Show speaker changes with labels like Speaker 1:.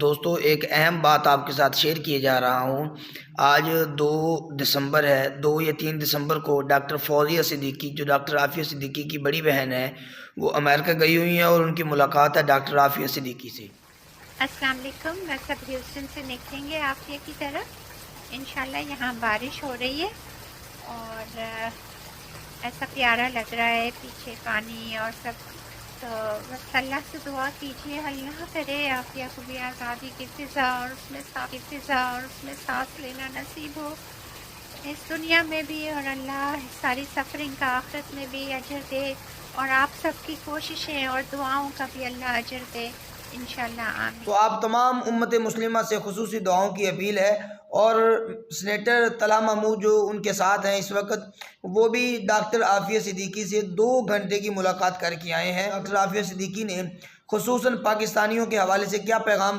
Speaker 1: دوستو ایک اہم بات آپ کے ساتھ شیئر کیے جا رہا ہوں۔ آج 2 دسمبر ہے۔ 2 یا 3 دسمبر کو ڈاکٹر فوزیہ صدیقی جو ڈاکٹر عافیہ صدیقی کی بڑی بہن ہے وہ امریکہ گئی ہوئی ہیں اور ان کی ملاقات ہے ڈاکٹر عافیہ صدیقی سے۔
Speaker 2: السلام علیکم، میں سب ہیوسٹن سے نکلیں گے عافیہ کی طرف انشاءاللہ۔ یہاں بارش ہو رہی ہے اور ایسا پیارا لگ رہا ہے، پیچھے پانی اور سب، تو بس اللہ سے دعا کیجیے اللہ کرے عافیہ کو بھی آزادی کی فضا اور اس میں سانس لینا نصیب ہو اس دنیا میں بھی، اور اللہ ساری سفرنگ کا آخرت میں بھی اجر دے، اور آپ سب کی کوششیں اور دعاؤں کا بھی اللہ اجر دے انشاءاللہ، آمین۔
Speaker 1: تو آپ تمام امت مسلمہ سے خصوصی دعاؤں کی اپیل ہے، اور سینیٹر طلحہ محمود جو ان کے ساتھ ہیں اس وقت، وہ بھی ڈاکٹر عافیہ صدیقی سے 2 گھنٹے کی ملاقات کر کے آئے ہیں۔ ڈاکٹر عافیہ صدیقی نے خصوصاً پاکستانیوں کے حوالے سے کیا پیغام